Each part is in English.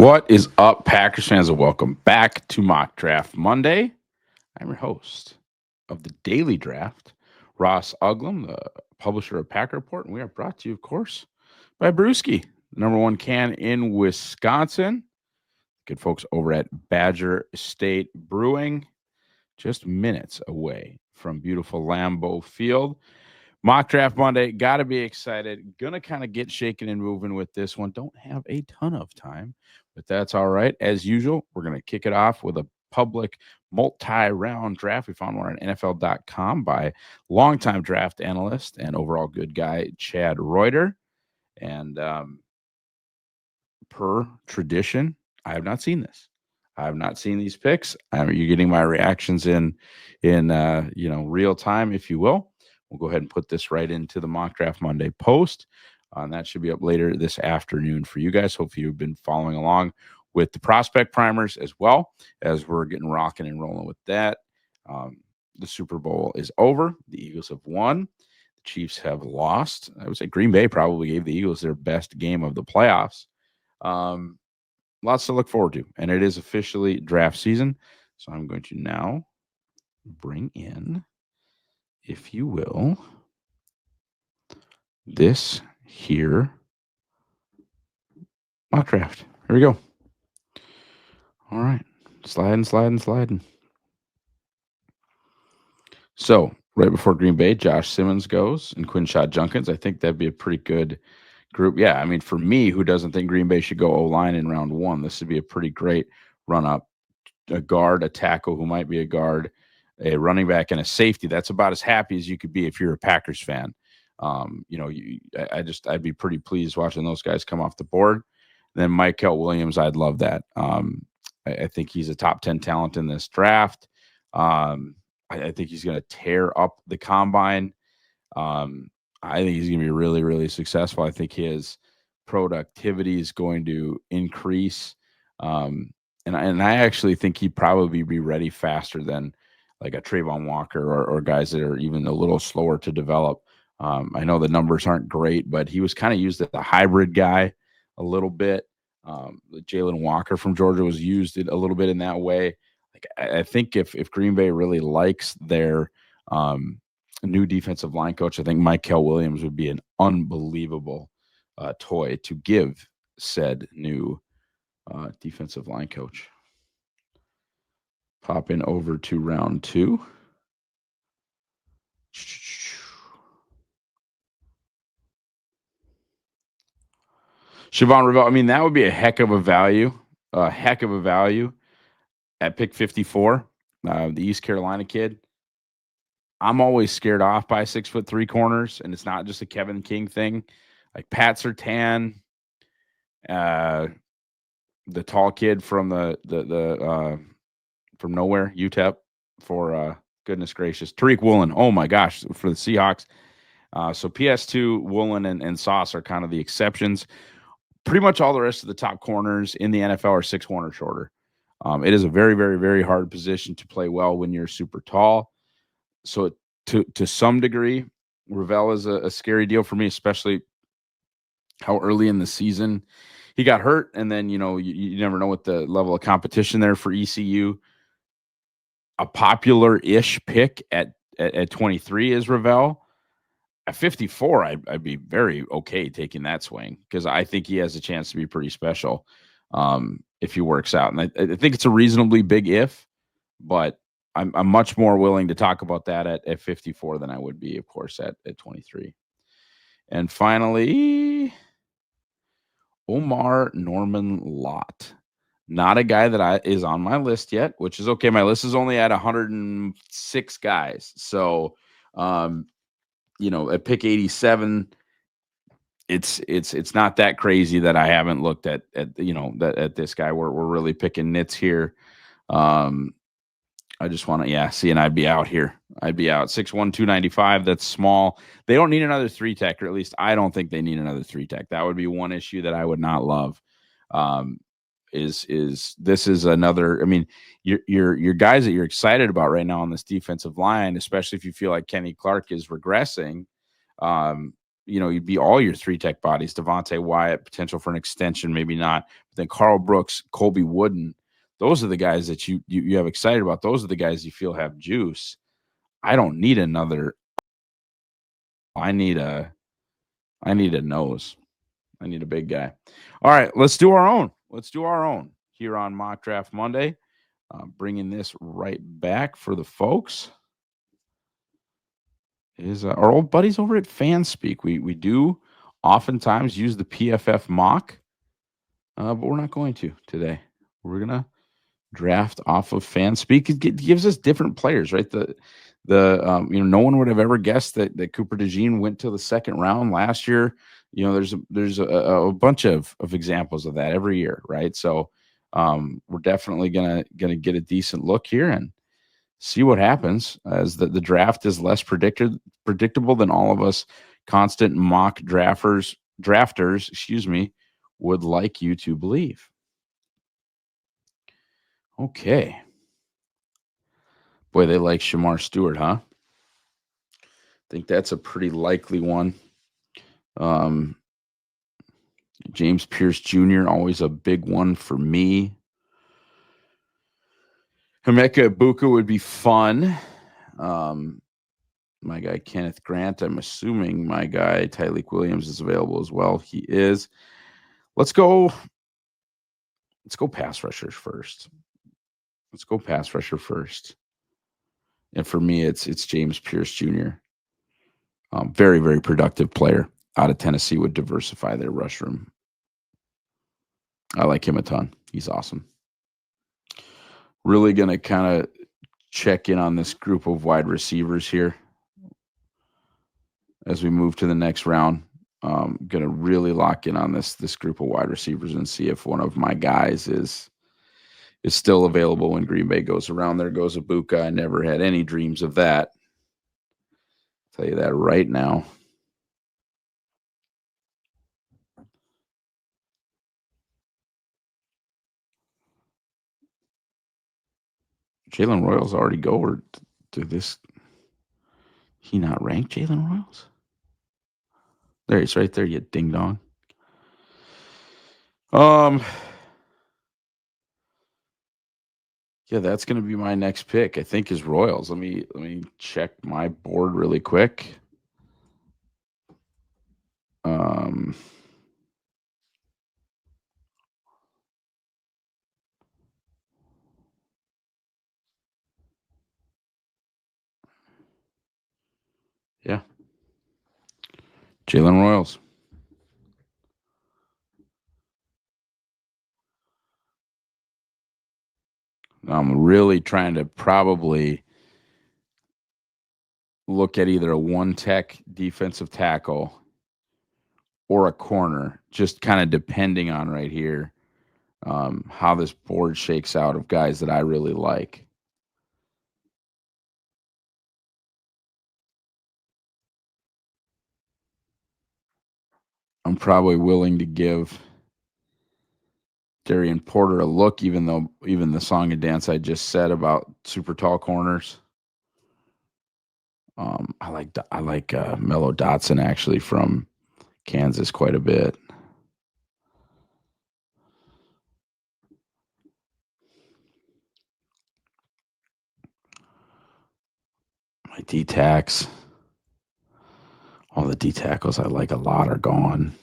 What is up, Packers fans, and welcome back to Mock Draft Monday. I'm your host of the Daily Draft, Ross Uglem, the publisher of Packer Report, and we are brought to you, of course, by Brewski, the number one can in Wisconsin. Good folks over at Badger State Brewing, just minutes away from beautiful Lambeau Field. Mock Draft Monday, got to be excited. Gonna kind of get shaking and moving with this one. Don't have a ton of time, but that's all right. As usual, we're gonna kick it off with a public multi-round draft. We found one on NFL.com by longtime draft analyst and overall good guy Chad Reuter. And per tradition, I have not seen this. I have not seen these picks. You're getting my reactions in real time, if you will. We'll go ahead and put this right into the Mock Draft Monday post. And that should be up later this afternoon for you guys. Hopefully you've been following along with the prospect primers as well as we're getting rocking and rolling with that. The Super Bowl is over. The Eagles have won. The Chiefs have lost. I would say Green Bay probably gave the Eagles their best game of the playoffs. Lots to look forward to. And it is officially draft season. So I'm going to now bring in, if you will, this here mock draft. Here we go. All right. Sliding. So right before Green Bay, Josh Simmons goes and Quinshad Junkins. I think that'd be a pretty good group. Yeah, I mean, for me, who doesn't think Green Bay should go O-line in round one, this would be a pretty great run-up. A guard, a tackle who might be a guard, a running back, and a safety. That's about as happy as you could be if you're a Packers fan. I'd be pretty pleased watching those guys come off the board. And then Michael Williams, I'd love that. I think he's a top 10 talent in this draft. I think he's going to tear up the combine. I think he's going to be really, really successful. I think his productivity is going to increase. And I actually think he'd probably be ready faster than like a Trayvon Walker or guys that are even a little slower to develop. I know the numbers aren't great, but he was kind of used as a hybrid guy a little bit. Jalen Walker from Georgia was used a little bit in that way. Like I think if Green Bay really likes their new defensive line coach, I think Michael Williams would be an unbelievable toy to give said new defensive line coach. Popping over to round two. Siobhan Revel, I mean, that would be a heck of a value at pick 54. The East Carolina kid. I'm always scared off by 6'3" corners, and it's not just a Kevin King thing. Like Pat Surtain, the tall kid from from nowhere, UTEP, for goodness gracious, Tariq Woolen. Oh my gosh, for the Seahawks. So PS2, Woolen, and Sauce are kind of the exceptions. Pretty much all the rest of the top corners in the NFL are 6'1" or shorter. It is a very, very, very hard position to play well when you're super tall. So to some degree, Ravel is a scary deal for me, especially how early in the season he got hurt. And then, you never know what the level of competition there for ECU. A popular-ish pick at 23 is Ravel. At 54, I'd be very okay taking that swing because I think he has a chance to be pretty special if he works out. And I think it's a reasonably big if, but I'm much more willing to talk about that at 54 than I would be, of course, at 23. And finally, Omar Norman Lott. Not a guy that is on my list yet, which is okay. My list is only at 106 guys. So, at pick 87, it's not that crazy that I haven't looked at this guy. We're really picking nits here. I just want to, see, and I'd be out here. I'd be out 6'1", 295. That's small. They don't need another 3-tech, or at least I don't think they need another 3-tech. That would be one issue that I would not love. This is another, I mean, your guys that you're excited about right now on this defensive line, especially if you feel like Kenny Clark is regressing, you'd be all your 3-tech bodies. Devontae Wyatt, potential for an extension, maybe not. But then Carl Brooks, Colby Wooden, those are the guys that you have excited about. Those are the guys you feel have juice. I don't need another. I need a nose. I need a big guy. All right, let's do our own. Here on Mock Draft Monday. Bringing this right back for the folks is our old buddies over at Fanspeak. We do oftentimes use the PFF mock, but we're not going to today. We're gonna draft off of Fanspeak. It gives us different players, right? No one would have ever guessed that Cooper DeJean went to the second round last year. There's a bunch of examples of that every year, right? So we're definitely gonna get a decent look here and see what happens, as the draft is less predictable than all of us constant mock drafters, would like you to believe. Okay. Boy, they like Shamar Stewart, huh? I think that's a pretty likely one. James Pierce Jr., always a big one for me. Emeka Egbuka would be fun. My guy Kenneth Grant, I'm assuming my guy Tyleik Williams is available as well. He is. Let's go pass rushers first. And for me, it's James Pierce Jr. Very, very productive player out of Tennessee, would diversify their rush room. I like him a ton. He's awesome. Really going to kind of check in on this group of wide receivers here as we move to the next round. Going to really lock in on this group of wide receivers and see if one of my guys is still available when Green Bay goes around. There goes Egbuka. I never had any dreams of that. I'll tell you that right now. Jalen Royals already go, or did this? He not ranked Jalen Royals? There he's right there, you ding dong. Yeah, that's going to be my next pick, I think, is Royals. Let me check my board really quick. Yeah. Jalen Royals. I'm really trying to probably look at either a one-tech defensive tackle or a corner, just kind of depending on right here how this board shakes out of guys that I really like. I'm probably willing to give Darian Porter a look, even the song and dance I just said about super tall corners. I like Mello Dotson actually from Kansas quite a bit. My D-tacks, all the D-tackles I like a lot are gone.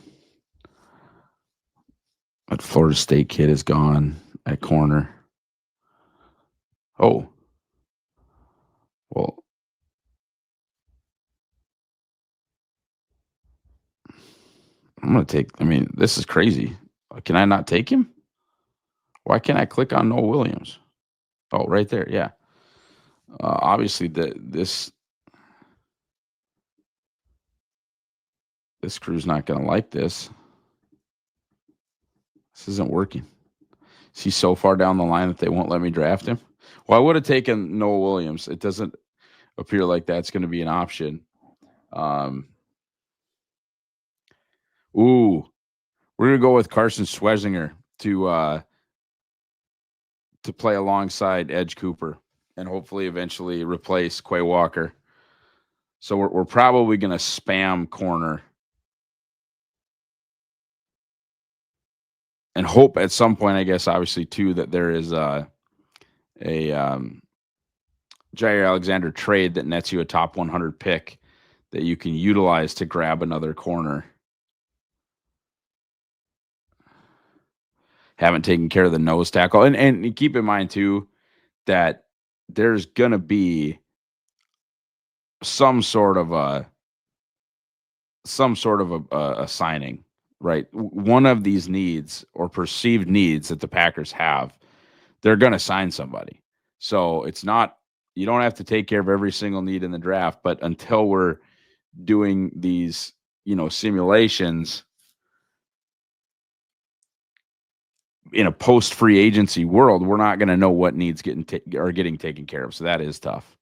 That Florida State kid is gone at corner. Oh, well, I'm going to take, this is crazy. Can I not take him? Why can't I click on Noah Williams? Oh, right there. Yeah. Obviously, this crew's not going to like this. This isn't working. Is he so far down the line that they won't let me draft him? Well, I would have taken Noah Williams. It doesn't appear like that's going to be an option. We're going to go with Carson Schwezinger to play alongside Edge Cooper and hopefully eventually replace Quay Walker. So we're probably going to spam corner and hope at some point, I guess, obviously too, that there is a Jair Alexander trade that nets you a top 100 pick that you can utilize to grab another corner. Haven't taken care of the nose tackle, and keep in mind too that there's gonna be some sort of a signing, right? One of these needs or perceived needs that the Packers have, they're going to sign somebody. So it's not, you don't have to take care of every single need in the draft, but until we're doing these, simulations in a post free agency world, we're not going to know what needs are getting taken care of. So that is tough.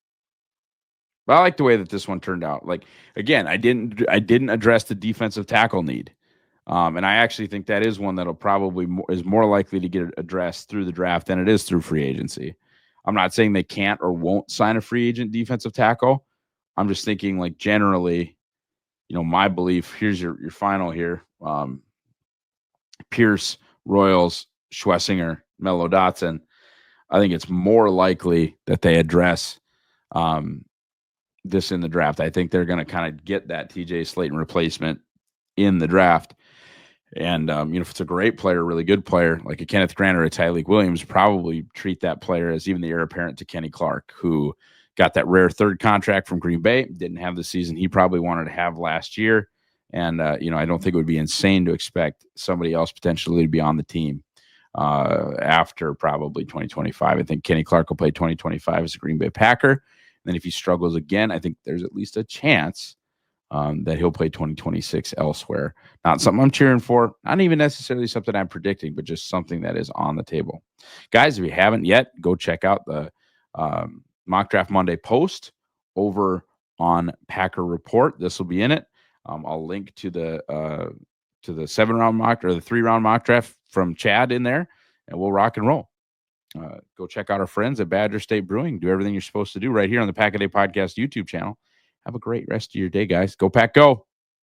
But I like the way that this one turned out. Like, again, I didn't address the defensive tackle need. And I actually think that is one that'll probably is more likely to get addressed through the draft than it is through free agency. I'm not saying they can't or won't sign a free agent defensive tackle. I'm just thinking, like, generally, my belief, here's your final here. Pierce, Royals, Schwessinger, Mello Dotson. I think it's more likely that they address this in the draft. I think they're going to kind of get that TJ Slayton replacement in the draft. And, if it's a great player, really good player, like a Kenneth Grant or a Tyreek Williams, probably treat that player as even the heir apparent to Kenny Clark, who got that rare third contract from Green Bay, didn't have the season he probably wanted to have last year. And, I don't think it would be insane to expect somebody else potentially to be on the team after probably 2025. I think Kenny Clark will play 2025 as a Green Bay Packer. And then if he struggles again, I think there's at least a chance that he'll play 2026 elsewhere. Not something I'm cheering for, not even necessarily something I'm predicting, but just something that is on the table. Guys, if you haven't yet, go check out the Mock Draft Monday post over on Packer Report. This will be in it. I'll link to the 7-round mock or the 3-round mock draft from Chad in there, and we'll rock and roll. Go check out our friends at Badger State Brewing. Do everything you're supposed to do right here on the Pack a Day Podcast YouTube channel. Have a great rest of your day, guys. Go Pack, go.